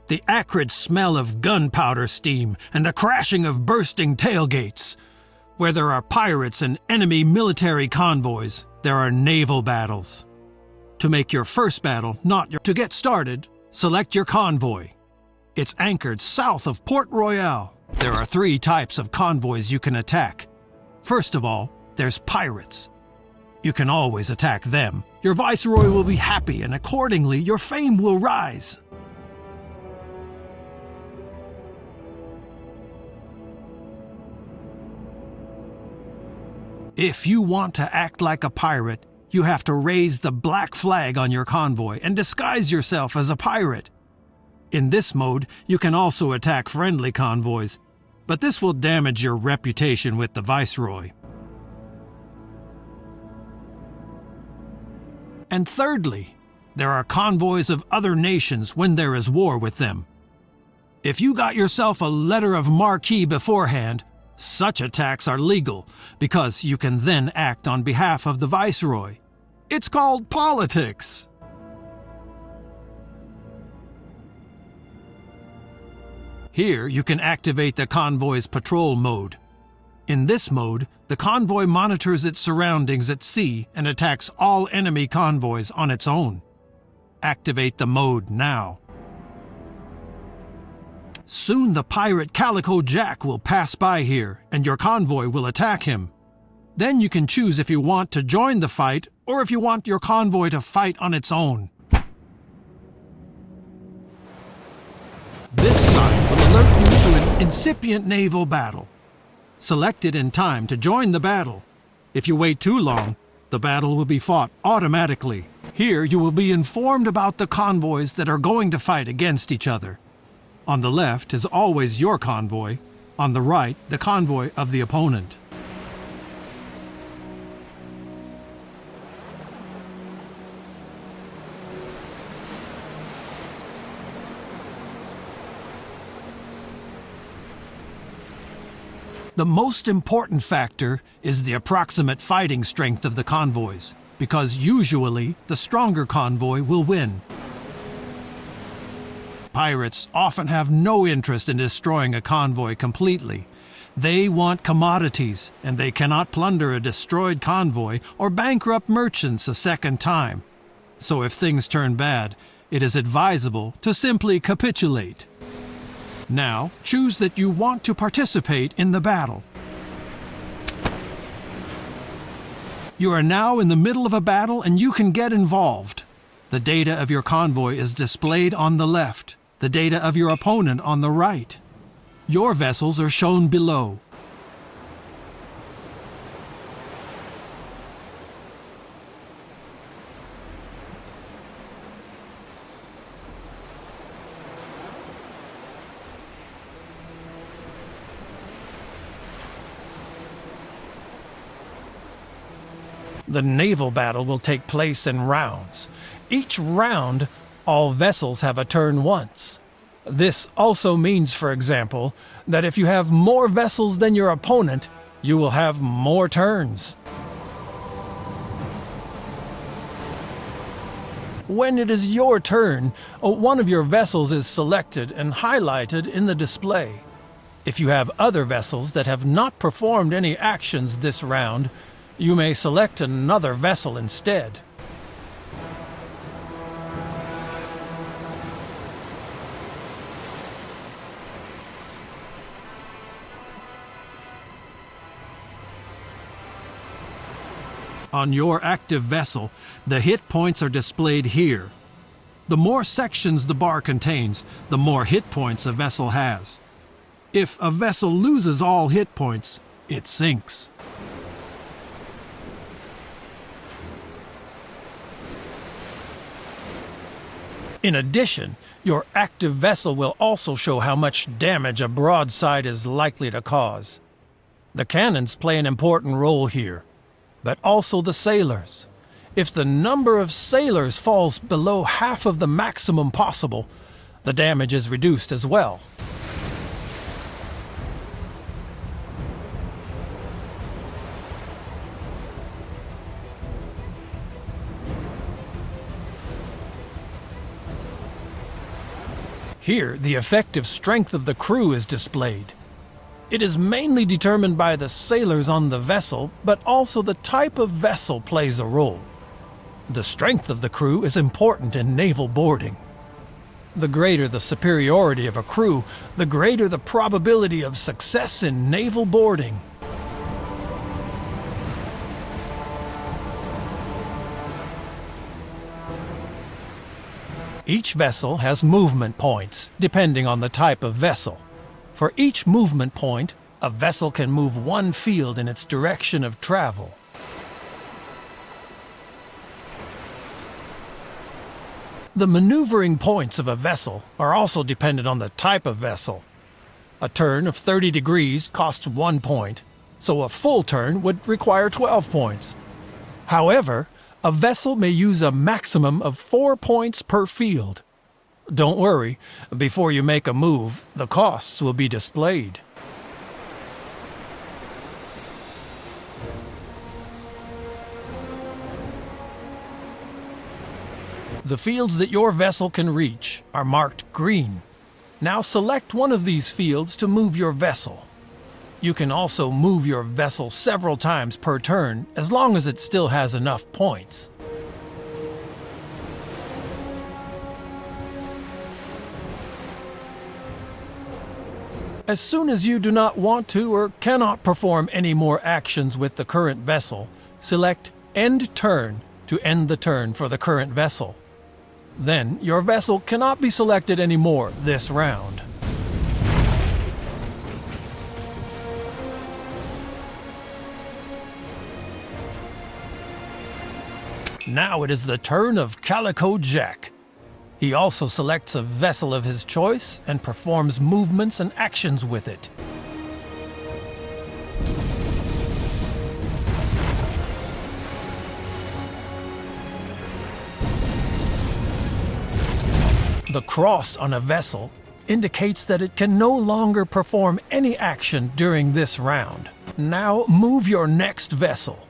The acrid smell of gunpowder steam and the crashing of bursting tailgates. Where there are pirates and enemy military convoys, there are naval battles. To make your first battle, to get started, select your convoy. It's anchored south of Port Royale. There are 3 types of convoys you can attack. First of all, there's pirates. You can always attack them. Your viceroy will be happy, and accordingly, your fame will rise. If you want to act like a pirate, you have to raise the black flag on your convoy and disguise yourself as a pirate. In this mode, you can also attack friendly convoys, but this will damage your reputation with the viceroy. And thirdly, there are convoys of other nations when there is war with them. If you got yourself a letter of marque beforehand, such attacks are legal because you can then act on behalf of the viceroy. It's called politics. Here you can activate the convoy's patrol mode. In this mode, the convoy monitors its surroundings at sea and attacks all enemy convoys on its own. Activate the mode now. Soon the pirate Calico Jack will pass by here, and your convoy will attack him. Then you can choose if you want to join the fight or if you want your convoy to fight on its own. This sign will alert you to an incipient naval battle. Select it in time to join the battle. If you wait too long, the battle will be fought automatically. Here you will be informed about the convoys that are going to fight against each other. On the left is always your convoy, on the right the convoy of the opponent. The most important factor is the approximate fighting strength of the convoys, because usually the stronger convoy will win. Pirates often have no interest in destroying a convoy completely. They want commodities, and they cannot plunder a destroyed convoy or bankrupt merchants a second time. So if things turn bad, it is advisable to simply capitulate. Now, choose that you want to participate in the battle. You are now in the middle of a battle and you can get involved. The data of your convoy is displayed on the left, the data of your opponent on the right. Your vessels are shown below. The naval battle will take place in rounds. Each round, all vessels have a turn once. This also means, for example, that if you have more vessels than your opponent, you will have more turns. When it is your turn, one of your vessels is selected and highlighted in the display. If you have other vessels that have not performed any actions this round, you may select another vessel instead. On your active vessel, the hit points are displayed here. The more sections the bar contains, the more hit points a vessel has. If a vessel loses all hit points, it sinks. In addition, your active vessel will also show how much damage a broadside is likely to cause. The cannons play an important role here, but also the sailors. If the number of sailors falls below half of the maximum possible, the damage is reduced as well. Here, the effective strength of the crew is displayed. It is mainly determined by the sailors on the vessel, but also the type of vessel plays a role. The strength of the crew is important in naval boarding. The greater the superiority of a crew, the greater the probability of success in naval boarding. Each vessel has movement points, depending on the type of vessel. For each movement point, a vessel can move one field in its direction of travel. The maneuvering points of a vessel are also dependent on the type of vessel. A turn of 30 degrees costs 1 point, so a full turn would require 12 points. However, a vessel may use a maximum of 4 points per field. Don't worry, before you make a move, the costs will be displayed. The fields that your vessel can reach are marked green. Now select one of these fields to move your vessel. You can also move your vessel several times per turn as long as it still has enough points. As soon as you do not want to or cannot perform any more actions with the current vessel, select End Turn to end the turn for the current vessel. Then your vessel cannot be selected anymore this round. Now it is the turn of Calico Jack. He also selects a vessel of his choice and performs movements and actions with it. The cross on a vessel indicates that it can no longer perform any action during this round. Now move your next vessel.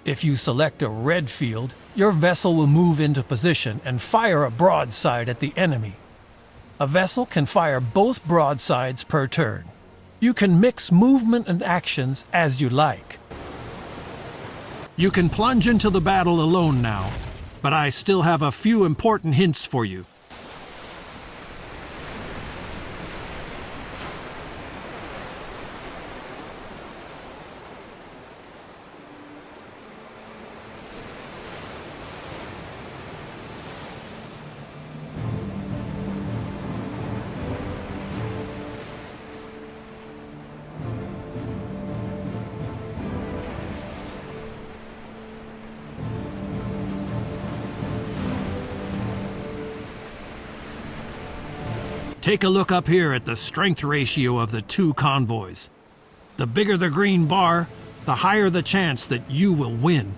If you select a red field, your vessel will move into position and fire a broadside at the enemy. A vessel can fire both broadsides per turn. You can mix movement and actions as you like. You can plunge into the battle alone now, but I still have a few important hints for you. Take a look up here at the strength ratio of the two convoys. The bigger the green bar, the higher the chance that you will win.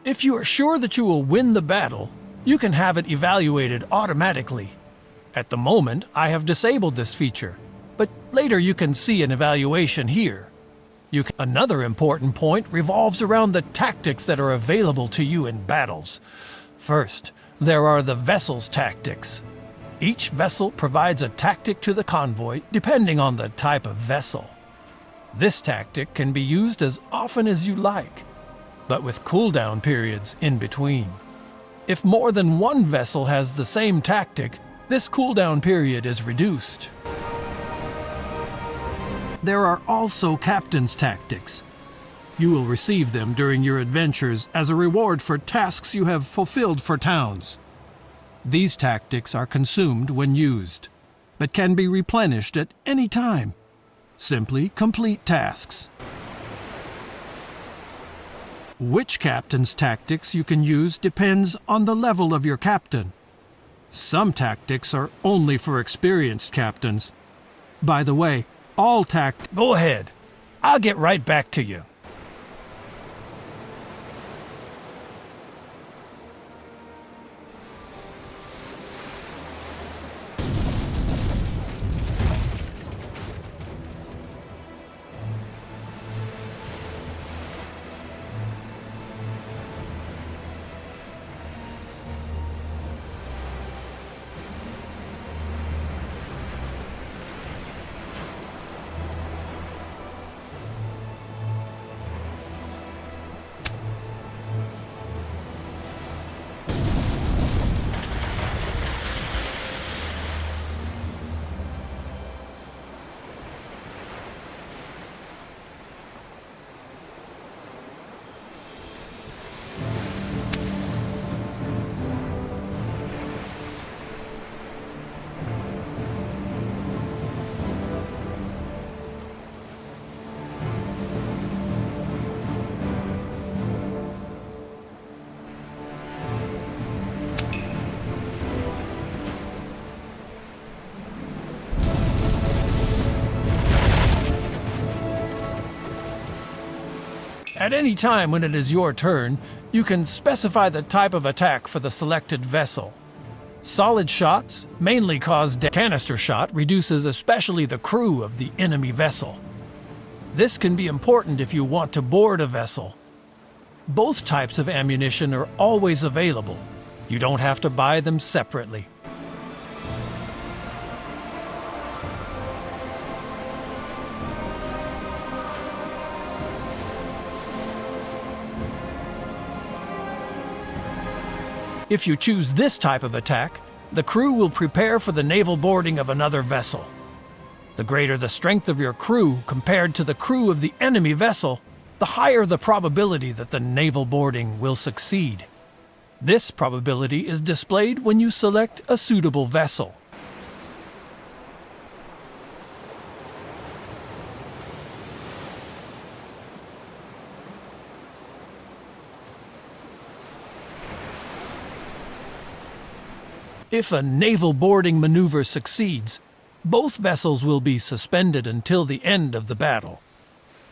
If you are sure that you will win the battle, you can have it evaluated automatically. At the moment, I have disabled this feature, but later you can see an evaluation here. Another important point revolves around the tactics that are available to you in battles. First, there are the vessel's tactics. Each vessel provides a tactic to the convoy depending on the type of vessel. This tactic can be used as often as you like, but with cooldown periods in between. If more than one vessel has the same tactic, this cooldown period is reduced. There are also captain's tactics. You will receive them during your adventures as a reward for tasks you have fulfilled for towns. These tactics are consumed when used, but can be replenished at any time. Simply complete tasks. Which captain's tactics you can use depends on the level of your captain. Some tactics are only for experienced captains. By the way, all Go ahead. I'll get right back to you. At any time when it is your turn, you can specify the type of attack for the selected vessel. Solid shots mainly cause canister shot reduces especially the crew of the enemy vessel. This can be important if you want to board a vessel. Both types of ammunition are always available. You don't have to buy them separately. If you choose this type of attack, the crew will prepare for the naval boarding of another vessel. The greater the strength of your crew compared to the crew of the enemy vessel, the higher the probability that the naval boarding will succeed. This probability is displayed when you select a suitable vessel. If a naval boarding maneuver succeeds, both vessels will be suspended until the end of the battle.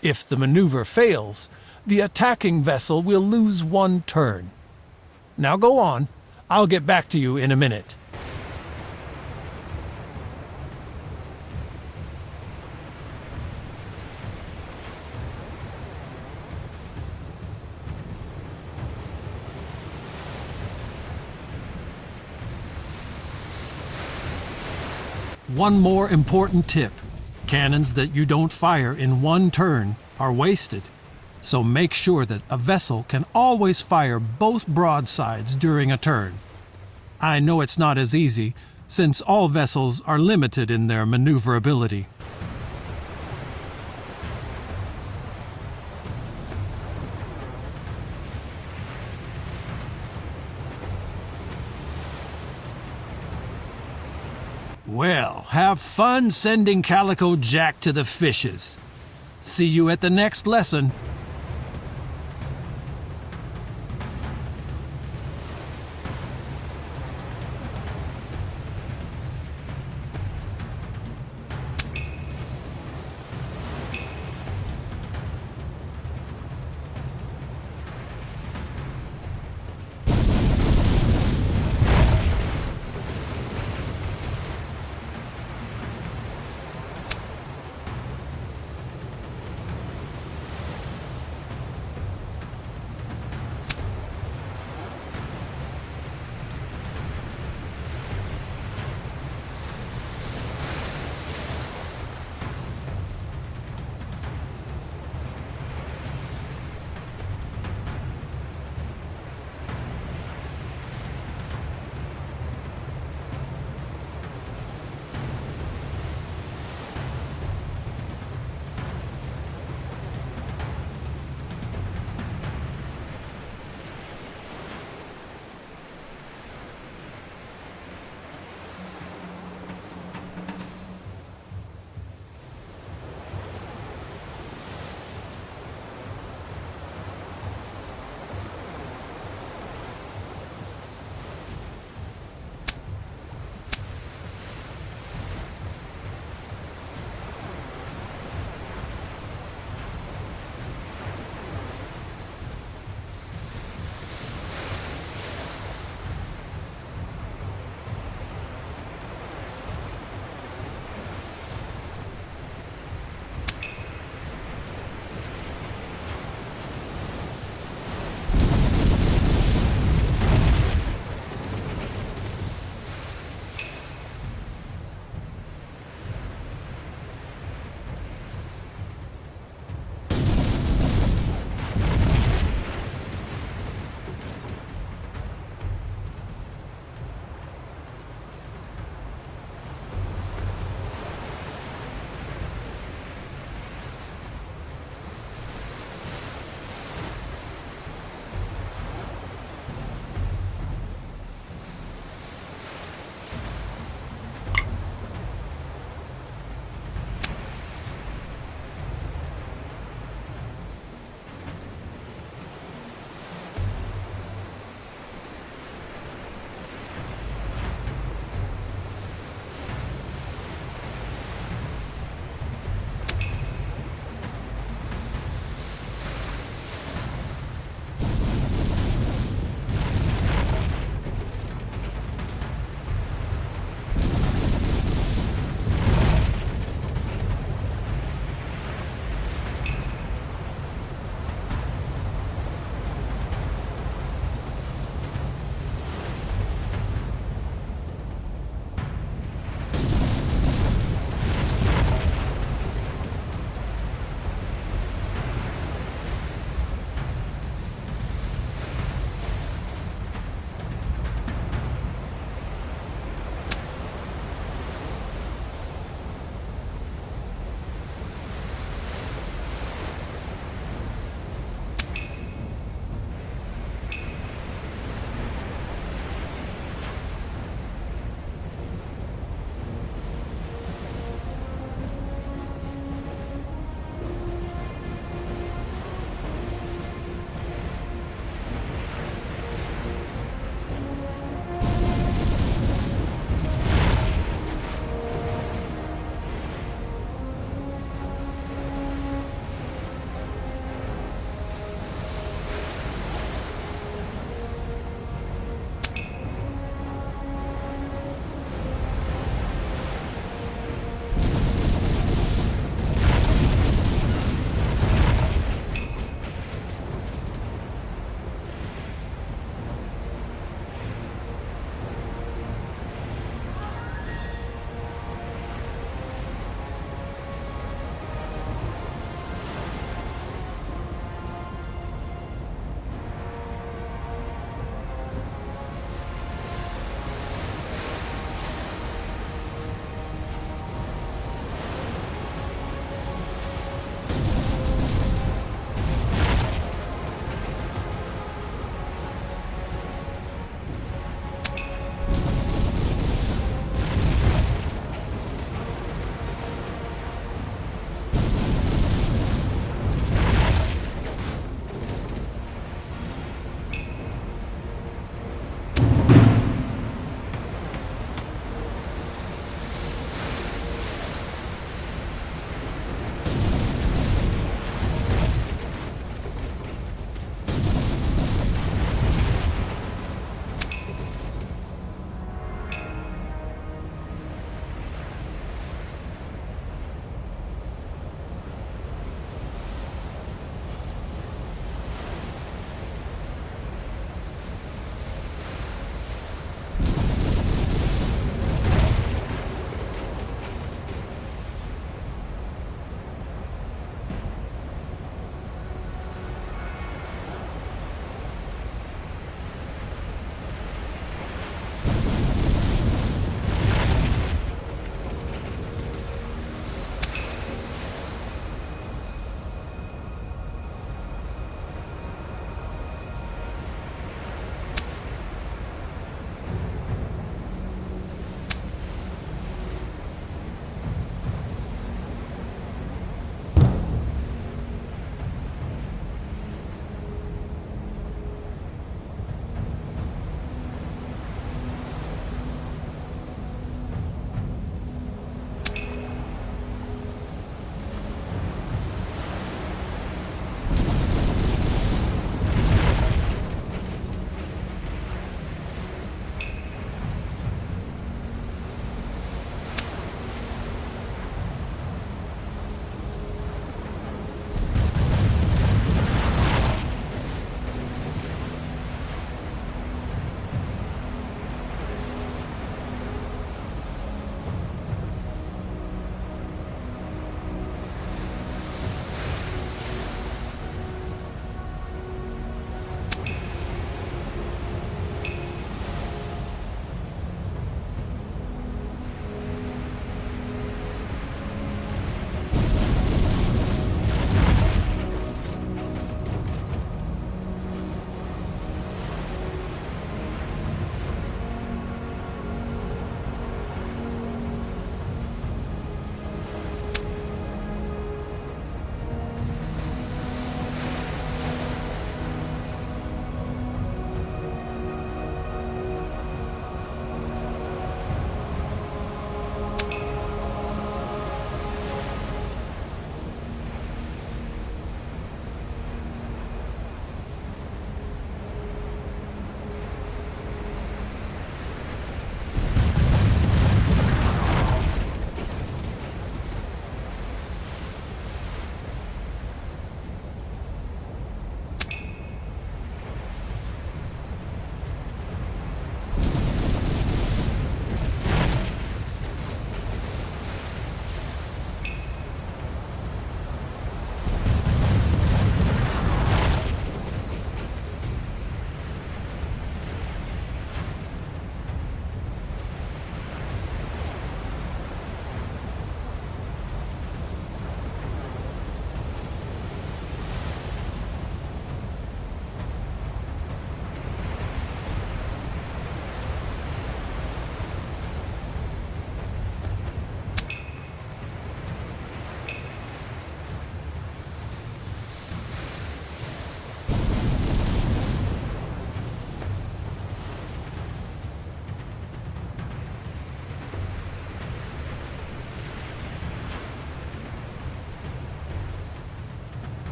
If the maneuver fails, the attacking vessel will lose one turn. Now go on. I'll get back to you in a minute. One more important tip. Cannons that you don't fire in one turn are wasted, so make sure that a vessel can always fire both broadsides during a turn. I know it's not as easy, since all vessels are limited in their maneuverability. Well, have fun sending Calico Jack to the fishes. See you at the next lesson.